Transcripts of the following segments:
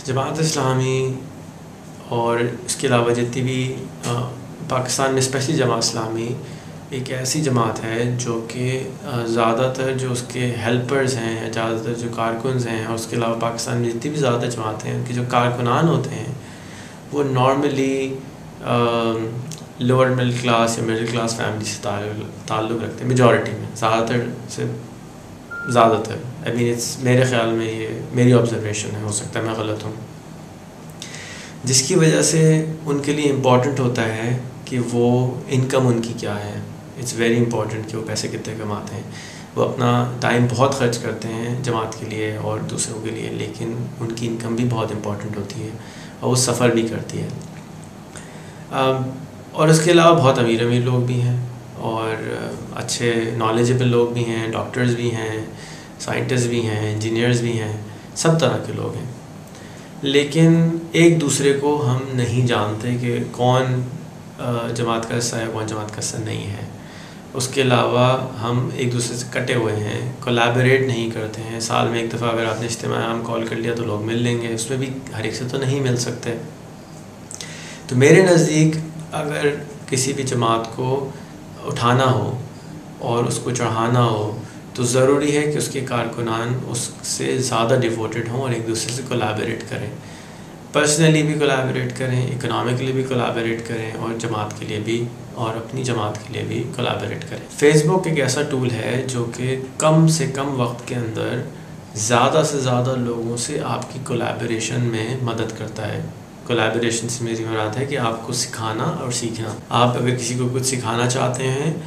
जमात इस्लामी और इसके अलावा जितनी भी पाकिस्तान में स्पेशली जमात इस्लामी एक ऐसी जमात है जो कि ज़्यादातर जो उसके हेल्पर्स हैं, ज़्यादातर जो कारकुन हैं, और उसके अलावा पाकिस्तान में जितनी भी ज़्यादा जमातें हैं उनके जो कारकुनान होते हैं वो नॉर्मली लोअर मिडिल क्लास या मिडिल क्लास फैमिली से ताल्लुक़ रखते हैं मेजॉरिटी में, ज़्यादातर आई मीन इट्स मेरे ख़्याल में ये मेरी ऑब्जर्वेशन है, हो सकता है मैं गलत हूँ। जिसकी वजह से उनके लिए इम्पॉर्टेंट होता है कि वो इनकम उनकी क्या है। इट्स वेरी इंपॉर्टेंट कि वो पैसे कितने कमाते हैं। वो अपना टाइम बहुत ख़र्च करते हैं जमात के लिए और दूसरों के लिए, लेकिन उनकी इनकम भी बहुत इम्पॉर्टेंट होती है और वो सफ़र भी करती है। और उसके अलावा बहुत अमीर अमीर लोग भी हैं और अच्छे नॉलेजेबल लोग भी हैं, डॉक्टर्स भी हैं, साइंटिस्ट भी हैं, इंजीनियर्स भी हैं, सब तरह के लोग हैं। लेकिन एक दूसरे को हम नहीं जानते कि कौन जमात का हिस्सा है, कौन जमात का हिस्सा नहीं है। उसके अलावा हम एक दूसरे से कटे हुए हैं, कोलैबोरेट नहीं करते हैं। साल में एक दफ़ा अगर आपने इज्तिमा आम कॉल कर लिया तो लोग मिल लेंगे, उसमें भी हर एक से तो नहीं मिल सकते। तो मेरे नज़दीक अगर किसी भी जमात को उठाना हो और उसको चढ़ाना हो तो ज़रूरी है कि उसके कारकुनान उससे ज़्यादा डिवोटेड हों और एक दूसरे से कोलैबोरेट करें, पर्सनली भी कोलैबोरेट करें, इकोनॉमिकली भी कोलैबोरेट करें और जमात के लिए भी और अपनी जमात के लिए भी कोलैबोरेट करें। फेसबुक एक ऐसा टूल है जो कि कम से कम वक्त के अंदर ज़्यादा से ज़्यादा लोगों से आपकी कोलैबोरेशन में मदद करता है। कोलैबोरेशन से मेरी मुराद है कि आपको सिखाना और सीखना। आप अगर किसी को कुछ सिखाना चाहते हैं,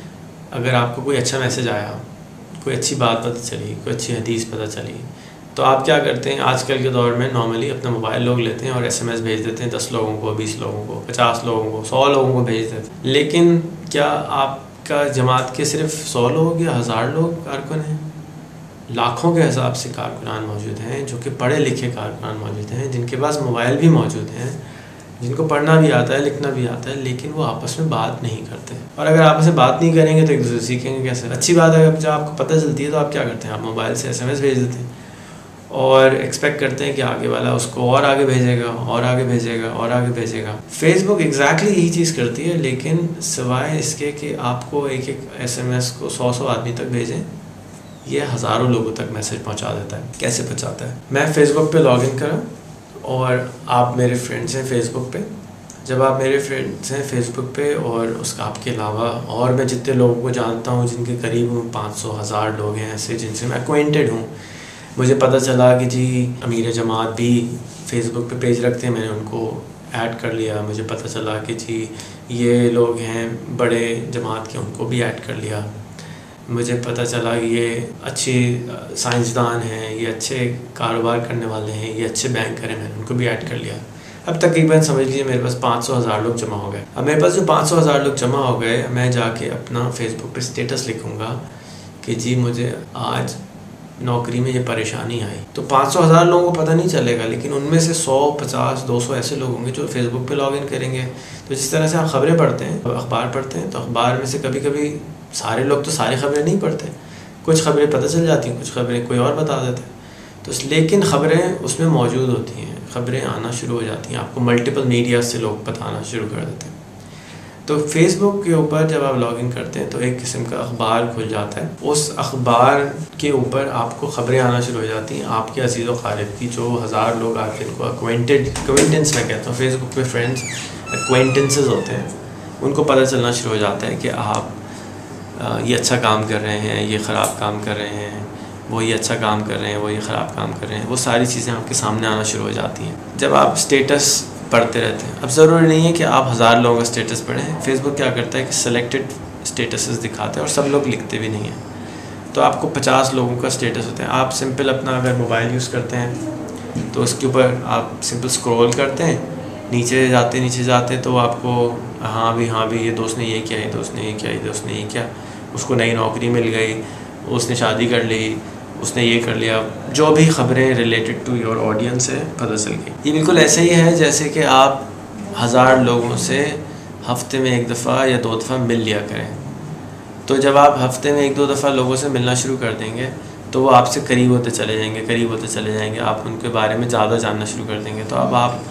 अगर आपको कोई अच्छा मैसेज आया, कोई अच्छी बात पता चली, कोई अच्छी हदीस पता चली, तो आप क्या करते हैं आजकल के दौर में नॉर्मली अपना मोबाइल लोग लेते हैं और SMS भेज देते हैं 10 लोगों को, 20 लोगों को, 50 लोगों को, 100 लोगों को भेज देते हैं। लेकिन क्या आपका जमात के सिर्फ 100 लोग या 1000 लोग कारकुन हैं? लाखों के हिसाब से कारकुनान मौजूद हैं जो कि पढ़े लिखे कारकुनान मौजूद हैं, जिनके पास मोबाइल भी मौजूद हैं, जिनको पढ़ना भी आता है, लिखना भी आता है, लेकिन वो आपस में बात नहीं करते। और अगर आपस में बात नहीं करेंगे तो एक दूसरे सीखेंगे कैसे? अच्छी बात है, जब आपको पता चलती है तो आप क्या करते हैं? आप मोबाइल से SMS भेज देते हैं और एक्सपेक्ट करते हैं कि आगे वाला उसको और आगे भेजेगा और आगे भेजेगा और आगे भेजेगा। फेसबुक एग्जैक्टली यही चीज़ करती है, लेकिन सिवाय इसके कि आपको एक एक SMS को 100 आदमी तक भेजें, ये हज़ारों लोगों तक मैसेज पहुंचा देता है। कैसे पहुंचाता है? मैं फ़ेसबुक पे लॉगिन करा और आप मेरे फ्रेंड्स हैं फ़ेसबुक पे। जब आप मेरे फ्रेंड्स हैं फ़ेसबुक पे और उसका आपके अलावा और मैं जितने लोगों को जानता हूँ जिनके करीब 500-1000 लोग हैं ऐसे जिनसे मैं एक्वेंटेड हूँ, मुझे पता चला कि जी अमीर जमात भी फ़ेसबुक पे पेज रखते हैं, मैंने उनको ऐड कर लिया। मुझे पता चला कि जी ये लोग हैं बड़े जमात के, उनको भी ऐड कर लिया। मुझे पता चला कि ये अच्छे साइंसदान हैं, ये अच्छे कारोबार करने वाले हैं, ये अच्छे बैंकर हैं, मैंने उनको भी ऐड कर लिया। अब तकरीबन समझ लीजिए मेरे पास 500-1000 लोग जमा हो गए। अब मेरे पास जो 500-1000 लोग जमा हो गए, मैं जाके अपना फ़ेसबुक पे स्टेटस लिखूँगा कि जी मुझे आज नौकरी में ये परेशानी आई। तो 500-1000 लोगों को पता नहीं चलेगा, लेकिन उनमें से 100, 50, 200 ऐसे लोग होंगे जो फ़ेसबुक पे लॉगिन करेंगे। तो जिस तरह से आप ख़बरें पढ़ते हैं, अखबार पढ़ते हैं, तो अखबार में से कभी कभी सारे लोग तो सारी ख़बरें नहीं पढ़ते, कुछ ख़बरें पता चल जाती हैं, कुछ ख़बरें कोई और बता देता है। तो लेकिन ख़बरें उसमें मौजूद होती हैं, ख़बरें आना शुरू हो जाती हैं, आपको मल्टीपल मीडिया से लोग बताना शुरू कर देते हैं। तो फेसबुक के ऊपर जब आप लॉगिन करते हैं तो एक किस्म का अखबार खुल जाता है। उस अखबार के ऊपर आपको ख़बरें आना शुरू हो जाती हैं आपके अजीज़ व क़ारिब की, जो 1000 लोग आपके इनको एक्वेंटेंस मैं कहता हूँ, फेसबुक पे फ्रेंड्स एक्वेंटेंसेस होते हैं, उनको पता चलना शुरू हो जाता है कि आप ये अच्छा काम कर रहे हैं, ये ख़राब काम कर रहे हैं, वो ये अच्छा काम कर रहे हैं, वो ये ख़राब काम कर रहे हैं। वो सारी चीज़ें आपके सामने आना शुरू हो जाती हैं जब आप स्टेटस पढ़ते रहते हैं। अब ज़रूरी नहीं है कि आप 1000 लोगों का स्टेटस पढ़ें। फेसबुक क्या करता है कि सिलेक्टेड स्टेटसेस दिखाते हैं और सब लोग लिखते भी नहीं हैं। तो आपको 50 लोगों का स्टेटस होता है। आप सिंपल अपना अगर मोबाइल यूज़ करते हैं तो उसके ऊपर आप सिंपल स्क्रॉल करते हैं, नीचे जाते तो आपको हाँ भी ये दोस्त ने ये किया, ये दोस्त ने ये किया, ये दोस्त ने ये किया, उसको नई नौकरी मिल गई, उसने शादी कर ली, उसने ये कर लिया, जो भी ख़बरें रिलेटेड टू योर ऑडियंस है पता चल गई। ये बिल्कुल ऐसे ही है जैसे कि आप 1000 लोगों से हफ़्ते में 1 दफ़ा या 2 दफ़ा मिल लिया करें। तो जब आप हफ़्ते में 1-2 दफ़ा लोगों से मिलना शुरू कर देंगे तो वो आपसे करीब होते चले जाएंगे, आप उनके बारे में ज़्यादा जानना शुरू कर देंगे। तो अब आप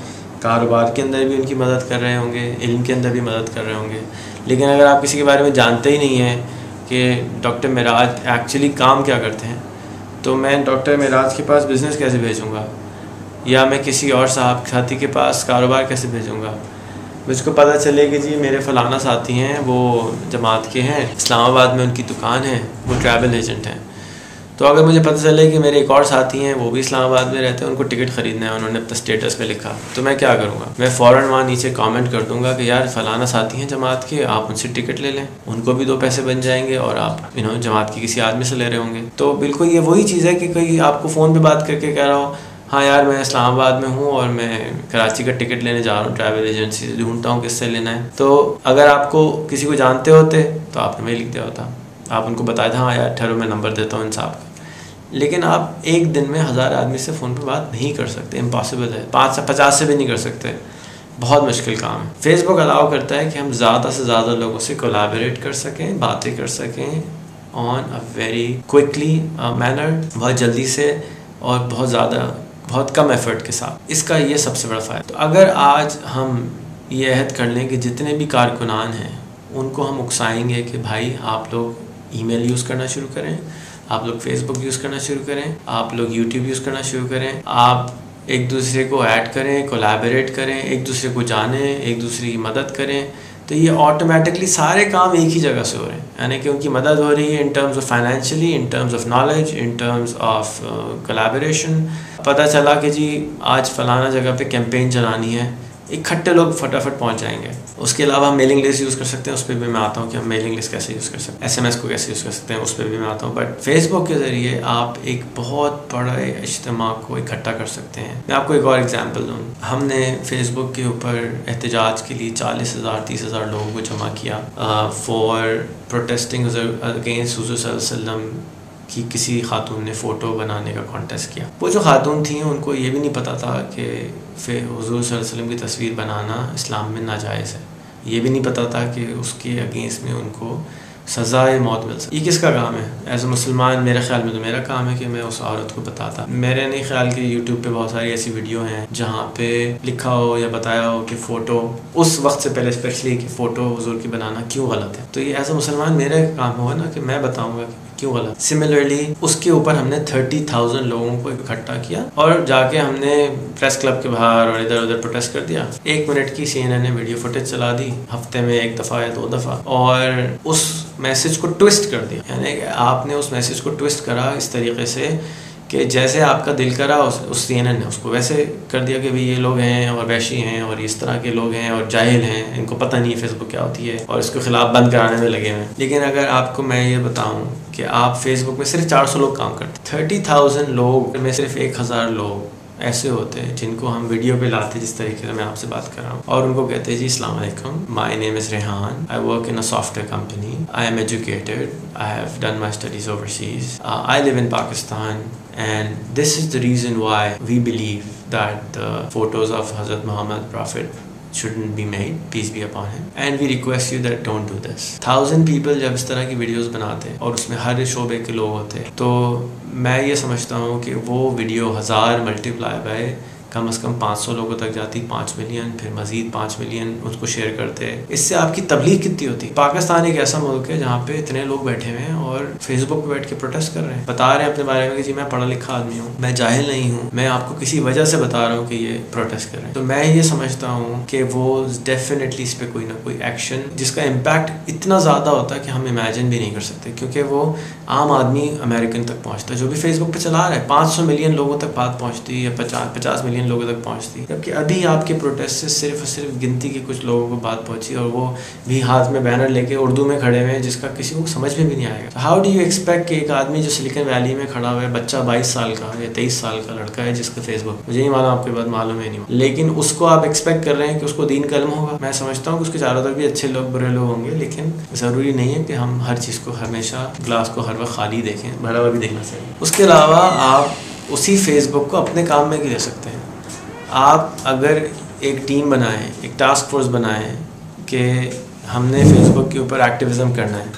कारोबार के अंदर भी उनकी मदद कर रहे होंगे, इल्म के अंदर भी मदद कर रहे होंगे। लेकिन अगर आप किसी के बारे में जानते ही नहीं हैं कि डॉक्टर मेराज एक्चुअली काम क्या करते हैं, तो मैं डॉक्टर मेराज के पास बिज़नेस कैसे भेजूँगा, या मैं किसी और साथी के पास कारोबार कैसे भेजूँगा। मुझको पता चले कि जी मेरे फ़लाना साथी हैं, वो जमात के हैं, इस्लामाबाद में उनकी दुकान है, वो ट्रैवल एजेंट हैं। तो अगर मुझे पता चले कि मेरे एक और साथी हैं, वो भी इस्लामाबाद में रहते हैं, उनको टिकट ख़रीदना है, उन्होंने अपना स्टेटस पे लिखा, तो मैं क्या करूँगा, मैं फ़ौरन वहाँ नीचे कमेंट कर दूँगा कि यार फ़लाना साथी हैं जमात के, आप उनसे टिकट ले लें, उनको भी 2 पैसे बन जाएंगे और आप जमात के किसी आदमी से ले रहे होंगे। तो बिल्कुल ये वही चीज़ है कि कोई आपको फ़ोन पर बात करके कह रहा हो, हाँ यार मैं इस्लामाबाद में हूँ और मैं कराची का टिकट लेने जा रहा हूँ, ट्रैवल एजेंसी से ढूंढता हूँ किससे लेना है। तो अगर आपको किसी को जानते होते तो आपने वही लिख दिया होता, आप उनको बताया था हाँ यार ठहरो मैं नंबर देता हूँ इन साहब का। लेकिन आप एक दिन में 1000 आदमी से फ़ोन पे बात नहीं कर सकते, इम्पॉसिबल है। 5 से 50 से भी नहीं कर सकते, बहुत मुश्किल काम है। फेसबुक अलाउ करता है कि हम ज़्यादा से ज़्यादा लोगों से कोलैबोरेट कर सकें, बातें कर सकें on a very quickly manner, बहुत जल्दी से और बहुत कम एफर्ट के साथ। इसका ये सबसे बड़ा फ़ायदा। तो अगर आज हम ये अहद कर लें कि जितने भी कारकुनान हैं उनको हम उकसाएंगे कि भाई आप लोग ईमेल यूज़ करना शुरू करें, आप लोग फेसबुक यूज़ करना शुरू करें, आप लोग यूट्यूब यूज़ करना शुरू करें, आप एक दूसरे को ऐड करें, कोलैबोरेट करें, एक दूसरे को जानें, एक दूसरे की मदद करें, तो ये ऑटोमेटिकली सारे काम एक ही जगह से हो रहे हैं। यानी कि उनकी मदद हो रही है in terms of financially, in terms of knowledge, in terms of collaboration. पता चला कि जी आज फ़लाना जगह पे कैंपेन चलानी है, इकट्ठे लोग फटाफट पहुंच जाएंगे। उसके अलावा हम मेलिंग लिस्ट यूज़ कर सकते हैं, उस पर भी मैं आता हूँ कि हम मेलिंग लिस्ट कैसे यूज़ कर सकते हैं, SMS को कैसे यूज़ कर सकते हैं, उस पर भी मैं आता हूँ। बट फेसबुक के ज़रिए आप एक बहुत बड़ा इज्तिमा को इकट्ठा कर सकते हैं। मैं आपको एक और एग्जांपल दूँ, हमने फेसबुक के ऊपर एहतजाज के लिए 40,000 30,000 लोगों को जमा किया फॉर प्रोटेस्टिंग अगेंस्ट हुज़ूर सल्लल्लाहु अलैहि वसल्लम कि किसी खातून ने फ़ोटो बनाने का कॉन्टेस्ट किया। वो जो खातून थी उनको ये भी नहीं पता था कि हुज़ूर सल्लल्लाहु अलैहि वसल्लम की तस्वीर बनाना इस्लाम में नाजायज़ है, ये भी नहीं पता था कि उसके अगेंस्ट में उनको सज़ाए मौत मिल सकती। ये किसका काम है? एज़ अ मुसलमान मेरे ख्याल में तो मेरा काम है कि मैं उस औरत को बताता। मेरे नहीं ख्याल कि यूट्यूब पे बहुत सारी ऐसी वीडियो हैं जहाँ पे लिखा हो या बताया हो कि फ़ोटो उस वक्त से पहले स्पेशली कि फ़ोटो हुज़ूर की बनाना क्यों गलत है। तो ये एज़ अ मुसलमान मेरा काम होगा ना कि मैं बताऊँगा क्यों गलत। सिमिलरली उसके ऊपर हमने 30,000 लोगों को इकट्ठा किया और जाके हमने प्रेस क्लब के बाहर और इधर उधर प्रोटेस्ट कर दिया। 1 मिनट की CNN ने वीडियो फुटेज चला दी, हफ्ते में 1 दफ़ा या 2 दफ़ा, और उस मैसेज को ट्विस्ट कर दिया। यानी कि आपने उस मैसेज को ट्विस्ट करा इस तरीके से कि जैसे आपका दिल करा उस CNN ने उसको वैसे कर दिया कि भाई ये लोग हैं और वैशी हैं और इस तरह के लोग हैं और जाहिल हैं, इनको पता नहीं है फेसबुक क्या होती है और इसके ख़िलाफ़ बंद कराने में लगे हुए हैं। लेकिन अगर आपको मैं ये बताऊं कि आप फेसबुक में सिर्फ 400 लोग काम करते, 30,000 लोग में सिर्फ 1,000 लोग ऐसे होते हैं जिनको हम वीडियो पे लाते जिस तरीके से मैं आपसे बात कर रहा हूँ, और उनको कहते हैं जी अस्सलाम वालेकुम, my name is Rehan, I work in a software company, I am educated, I have done my studies overseas, I live in Pakistan, and this is the reason why we believe that the photos of Hazrat Muhammad Prophet shouldn't be made, peace be upon him, and we request you that don't do this. 1000 people जब इस तरह की videos बनाते हैं और उसमें हर शोबे के लोग होते हैं, तो मैं ये समझता हूँ कि वो वीडियो 1000 मल्टीप्लाई बाय कम से कम 500 लोगों तक जाती, 5 मिलियन, फिर मज़ीद 5 मिलियन उसको शेयर करते हैं। इससे आपकी तबलीग कितनी होती। पाकिस्तान एक ऐसा मुल्क है जहाँ पे इतने लोग बैठे हुए हैं और फेसबुक पे बैठ के प्रोटेस्ट कर रहे हैं, बता रहे हैं अपने बारे में कि जी मैं पढ़ा लिखा आदमी हूँ, मैं जाहिल नहीं हूँ, मैं आपको किसी वजह से बता रहा हूँ कि ये प्रोटेस्ट कर रहे हैं। तो मैं ये समझता हूँ कि वो डेफिनेटली इस पर कोई ना कोई एक्शन जिसका इम्पैक्ट इतना ज़्यादा होता है कि हम इमेजिन भी नहीं कर सकते, क्योंकि वो आम आदमी अमेरिकन तक पहुँचता है जो भी फेसबुक पर चला रहा है। 500 मिलियन लोगों तक बात पहुँचती है या 50 मिलियन लोगों तक पहुँचती, जबकि अभी आपके प्रोटेस्ट से सिर्फ और सिर्फ गिनती के कुछ लोगों को बात पहुँची, और वो भी हाथ में बैनर लेके उर्दू में खड़े हुए हैं जिसका किसी को समझ में भी नहीं आएगा। हाउ डू यू एक्सपेक्ट कि एक आदमी जो सिलिकन वैली में खड़ा हुआ है, बच्चा 22 साल का या 23 साल का लड़का है जिसका फेसबुक, मुझे नहीं मालूम, आपकी बात मालूम है नहीं, लेकिन उसको आप एक्सपेक्ट कर रहे हैं कि उसको दीन का इल्म होगा। मैं समझता हूँ कि उसके चारों तरफ भी अच्छे लोग बुरे लोग होंगे, लेकिन ज़रूरी नहीं है कि हम हर चीज़ को हमेशा ग्लास को हर वक्त खाली देखें, भरा हुआ भी देखना चाहिए। उसके अलावा आप उसी फेसबुक को अपने काम में भी ले सकते हैं। आप अगर एक टीम बनाएं, एक टास्क फोर्स बनाएं कि हमने फेसबुक के ऊपर एक्टिविज़म करना है,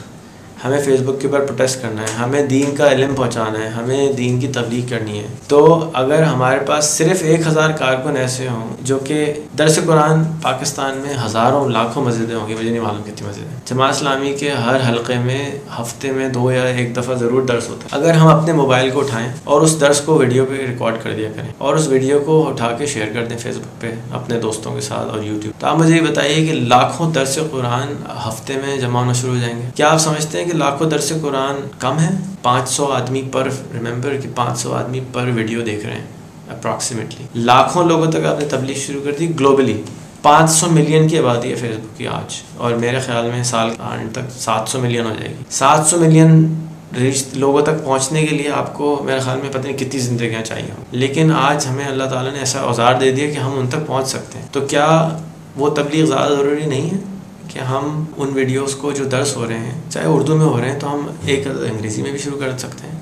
हमें फेसबुक के ऊपर प्रोटेस्ट करना है, हमें दीन का इल्म पहुंचाना है, हमें दीन की तबलीग करनी है, तो अगर हमारे पास सिर्फ 1000 कारकुन ऐसे हों जो कि दरस कुरान, पाकिस्तान में हज़ारों लाखों मस्जिदें होंगी, मुझे नहीं मालूम कितनी मस्जिदें, जमात इस्लामी के हर हल्के में हफ्ते में 2 या 1 दफ़ा ज़रूर दर्स होता है। अगर हम अपने मोबाइल को उठाएं और उस दर्स को वीडियो पे रिकॉर्ड कर दिया करें और उस वीडियो को उठा के शेयर कर दें फेसबुक पे अपने दोस्तों के साथ और यूट्यूब, तो आप मुझे ये बताइए कि लाखों दर्स कुरान हफ्ते में जमा होना शुरू हो जाएंगे। क्या आप समझते हैं कि लाखों दर्स कुरान कम है? 500 आदमी पर, रिमेंबर कि 500 आदमी पर वीडियो देख रहे हैं अप्रॉक्सीमेटली। लाखों लोगों तक आपने तबलीग शुरू कर दी ग्लोबली। 500 मिलियन की आबादी है फेसबुक की आज, और मेरे ख्याल में साल आने तक 700 मिलियन हो जाएगी। 700 मिलियन रीच लोगों तक पहुंचने के लिए आपको मेरे ख्याल में पता नहीं कितनी ज़िंदगियाँ चाहिए, लेकिन आज हमें अल्लाह ताला ने ऐसा औजार दे दिया कि हम उन तक पहुंच सकते हैं। तो क्या वो तबलीग ज़्यादा ज़रूरी नहीं है कि हम उन वीडियोस को जो दर्स हो रहे हैं, चाहे उर्दू में हो रहे हैं, तो हम एक अंग्रेज़ी में भी शुरू कर सकते हैं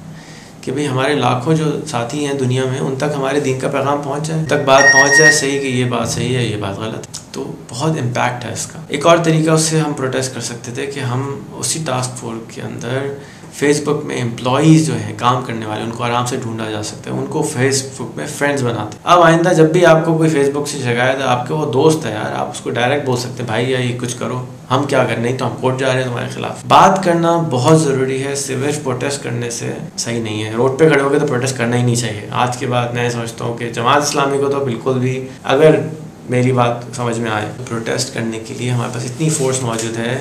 कि भाई हमारे लाखों जो साथी हैं दुनिया में, उन तक हमारे दीन का पैगाम पहुंच जाए, तक बात पहुंच जाए सही कि ये बात सही है, ये बात गलत है। तो बहुत इम्पैक्ट है इसका। एक और तरीका उससे हम प्रोटेस्ट कर सकते थे कि हम उसी टास्क फोर्स के अंदर फेसबुक में एम्प्लॉयज़ जो हैं काम करने वाले, उनको आराम से ढूंढा जा सकता है, उनको फेसबुक में फ्रेंड्स बनाते। अब आइंदा जब भी आपको कोई फेसबुक से शिकायत है, आपके वो दोस्त है यार, आप उसको डायरेक्ट बोल सकते हैं भाई या ये कुछ करो, हम क्या कर, नहीं तो हम कोर्ट जा रहे हैं तुम्हारे खिलाफ। बात करना बहुत ज़रूरी है, सिर्फ प्रोटेस्ट करने से सही नहीं है। रोड पे खड़े होकर तो प्रोटेस्ट करना ही नहीं चाहिए। आज के बाद मैं समझता हूँ कि जमात इस्लामी को तो बिल्कुल भी, अगर मेरी बात समझ में आए, प्रोटेस्ट करने के लिए हमारे पास इतनी फोर्स मौजूद है।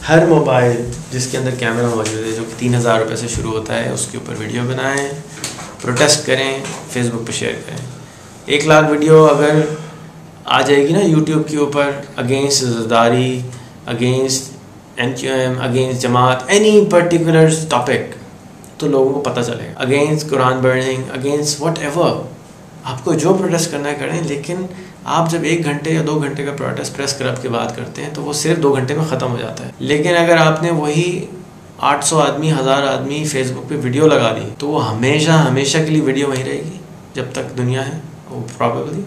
हर मोबाइल जिसके अंदर कैमरा मौजूद है, जो कि 3000 रुपये से शुरू होता है, उसके ऊपर वीडियो बनाएं, प्रोटेस्ट करें, फेसबुक पे शेयर करें। 1 लाख वीडियो अगर आ जाएगी ना यूट्यूब के ऊपर against Zardari, against NQM, against Jamaat, any particular topic, तो लोगों को पता चलेगा। Against Quran burning, against whatever, आपको जो प्रोटेस्ट करना है करें, लेकिन आप जब 1 घंटे या 2 घंटे का प्रोटेस्ट प्रेस क्लब के बाद करते हैं तो वो सिर्फ 2 घंटे में ख़त्म हो जाता है। लेकिन अगर आपने वही 800 आदमी, 1000 आदमी फेसबुक पे वीडियो लगा दी, तो वो हमेशा हमेशा के लिए वीडियो वहीं रहेगी जब तक दुनिया है, वो प्रॉबेबली,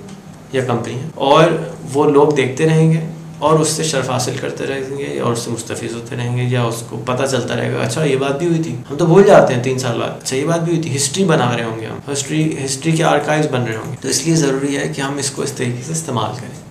या कंपनी है, और वो लोग देखते रहेंगे और उससे शर्फ हासिल करते रहेंगे और उससे मुस्तफ़ीज़ होते रहेंगे, या उसको पता चलता रहेगा अच्छा ये बात भी हुई थी। हम तो भूल जाते हैं 3 साल बाद, अच्छा ये बात भी हुई थी। हिस्ट्री बना रहे होंगे हम, हिस्ट्री के आर्काइव्स बन रहे होंगे। तो इसलिए ज़रूरी है कि हम इसको इस तरीके से इस्तेमाल करें।